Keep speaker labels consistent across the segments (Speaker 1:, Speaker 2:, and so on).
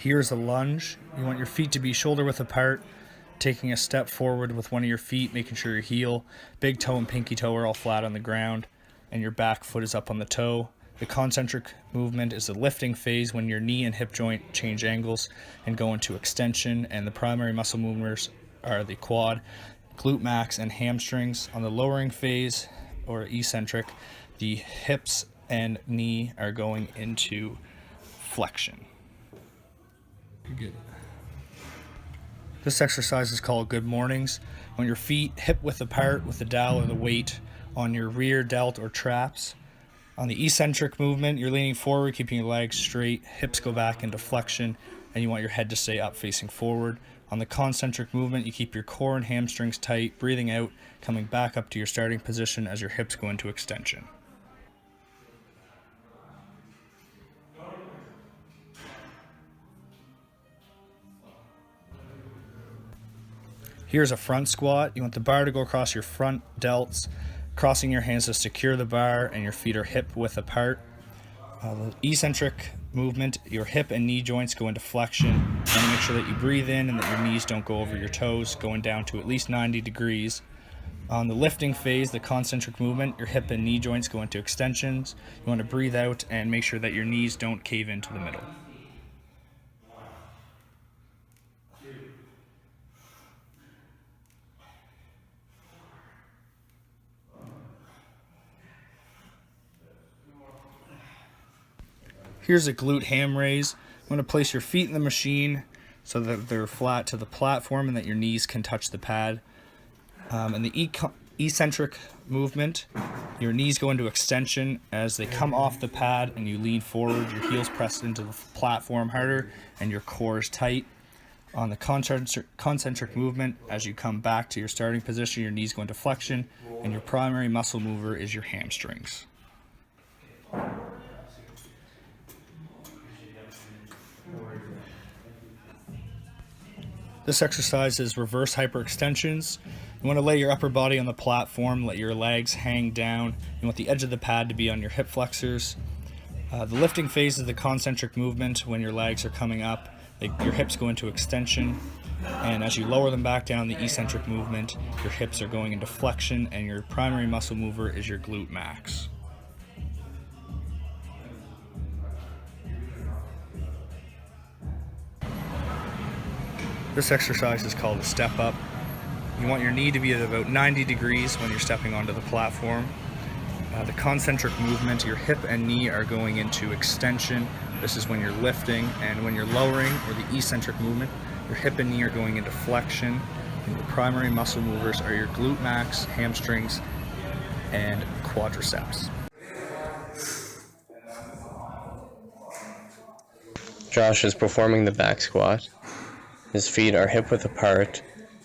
Speaker 1: Here's a lunge. You want your feet to be shoulder width apart, taking a step forward with one of your feet, making sure your heel, big toe and pinky toe are all flat on the ground, and your back foot is up on the toe. The concentric movement is the lifting phase when your knee and hip joint change angles and go into extension, and the primary muscle movers are the quad, glute max, and hamstrings. On the lowering phase, or eccentric, the hips and knee are going into flexion. Good. This exercise is called Good Mornings. When your feet hip width apart with the dowel or the weight on your rear delt or traps. On the eccentric movement, you're leaning forward, keeping your legs straight, hips go back into flexion, and you want your head to stay up facing forward. On the concentric movement, you keep your core and hamstrings tight, breathing out, coming back up to your starting position as your hips go into extension. Here's a front squat. You want the bar to go across your front delts, crossing your hands to secure the bar, and your feet are hip width apart. The eccentric movement, your hip and knee joints go into flexion. You want to make sure that you breathe in and that your knees don't go over your toes, going down to at least 90 degrees. On the lifting phase, the concentric movement, your hip and knee joints go into extensions. You want to breathe out and make sure that your knees don't cave into the middle. Here's a glute ham raise. You want to place your feet in the machine so that they're flat to the platform and that your knees can touch the pad. And the eccentric movement, your knees go into extension as they come off the pad and you lean forward, your heels pressed into the platform harder and your core is tight. On the concentric movement, as you come back to your starting position, your knees go into flexion and your primary muscle mover is your hamstrings. This exercise is reverse hyperextensions. You want to lay your upper body on the platform, let your legs hang down. You want the edge of the pad to be on your hip flexors. The lifting phase is the concentric movement when your legs are coming up. Your hips go into extension, and as you lower them back down, the eccentric movement, your hips are going into flexion, and your primary muscle mover is your glute max. This exercise is called a step up. You want your knee to be at about 90 degrees when you're stepping onto the platform. The concentric movement, your hip and knee are going into extension. This is when you're lifting, and when you're lowering, or the eccentric movement, your hip and knee are going into flexion. And the primary muscle movers are your glute max, hamstrings, and quadriceps.
Speaker 2: Josh is performing the back squat. His feet are hip width apart,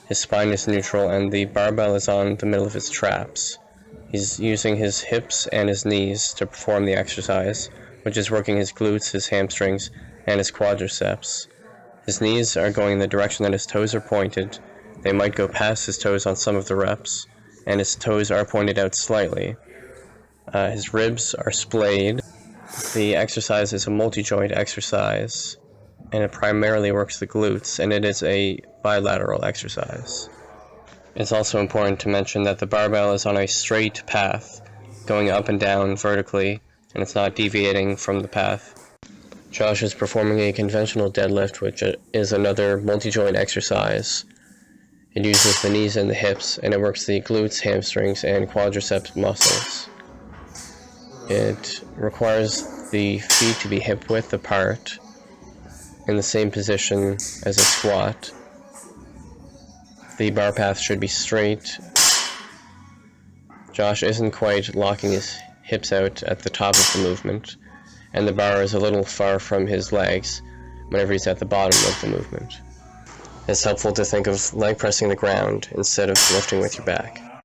Speaker 2: his spine is neutral, and the barbell is on the middle of his traps. He's using his hips and his knees to perform the exercise, which is working his glutes, his hamstrings, and his quadriceps. His knees are going in the direction that his toes are pointed. They might go past his toes on some of the reps, and his toes are pointed out slightly. His ribs are splayed. The exercise is a multi-joint exercise, and it primarily works the glutes, and it is a bilateral exercise. It's also important to mention that the barbell is on a straight path, going up and down vertically, and it's not deviating from the path. Josh is performing a conventional deadlift, which is another multi-joint exercise. It uses the knees and the hips, and it works the glutes, hamstrings, and quadriceps muscles. It requires the feet to be hip width apart, in the same position as a squat. The bar path should be straight. Josh isn't quite locking his hips out at the top of the movement, and the bar is a little far from his legs whenever he's at the bottom of the movement. It's helpful to think of leg pressing the ground instead of lifting with your back.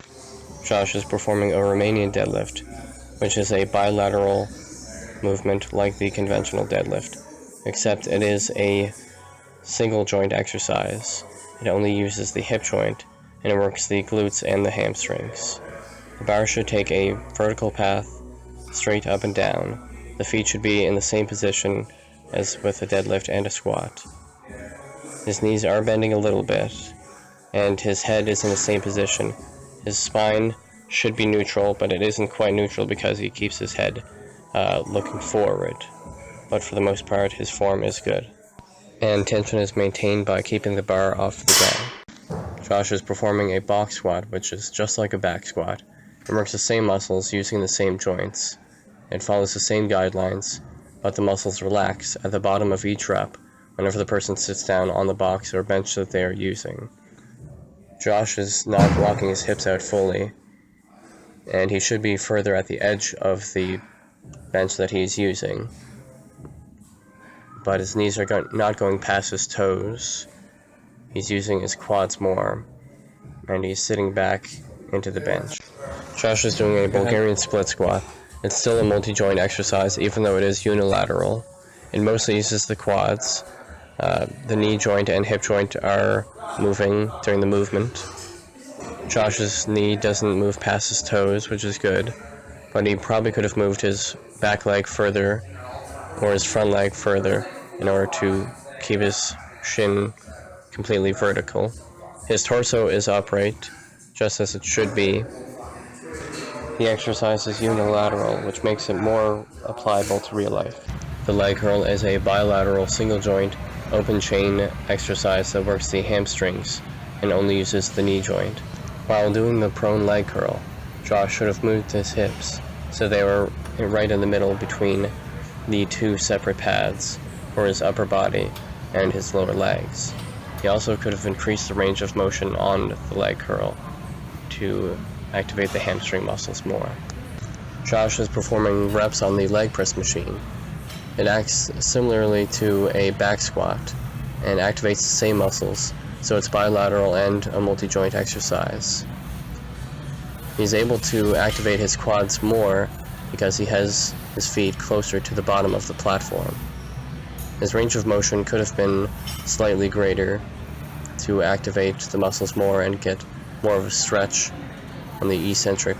Speaker 2: Josh is performing a Romanian deadlift, which is a bilateral movement like the conventional deadlift, except it is a single joint exercise. It only uses the hip joint, and it works the glutes and the hamstrings. The bar should take a vertical path straight up and down. The feet should be in the same position as with a deadlift and a squat. His knees are bending a little bit, and his head is in the same position. His spine should be neutral, but it isn't quite neutral because he keeps his head looking forward. But for the most part, his form is good. And tension is maintained by keeping the bar off the ground. Josh is performing a box squat, which is just like a back squat. It works the same muscles using the same joints. It follows the same guidelines, but the muscles relax at the bottom of each rep whenever the person sits down on the box or bench that they are using. Josh is not locking his hips out fully, and he should be further at the edge of the bench that he's using. But his knees are not going past his toes. He's using his quads more, and he's sitting back into the bench. Josh is doing a Bulgarian split squat. It's still a multi-joint exercise, even though it is unilateral. It mostly uses the quads. The knee joint and hip joint are moving during the movement. Josh's knee doesn't move past his toes, which is good, but he probably could have moved his back leg further or his front leg further in order to keep his shin completely vertical. His torso is upright, just as it should be. The exercise is unilateral, which makes it more applicable to real life. The leg curl is a bilateral single joint, open chain exercise that works the hamstrings and only uses the knee joint. While doing the prone leg curl, Josh should have moved his hips so they were right in the middle between the two separate pads for his upper body and his lower legs. He also could have increased the range of motion on the leg curl to activate the hamstring muscles more. Josh is performing reps on the leg press machine. It acts similarly to a back squat and activates the same muscles, so it's bilateral and a multi-joint exercise. He's able to activate his quads more because he has his feet closer to the bottom of the platform. His range of motion could have been slightly greater to activate the muscles more and get more of a stretch on the eccentric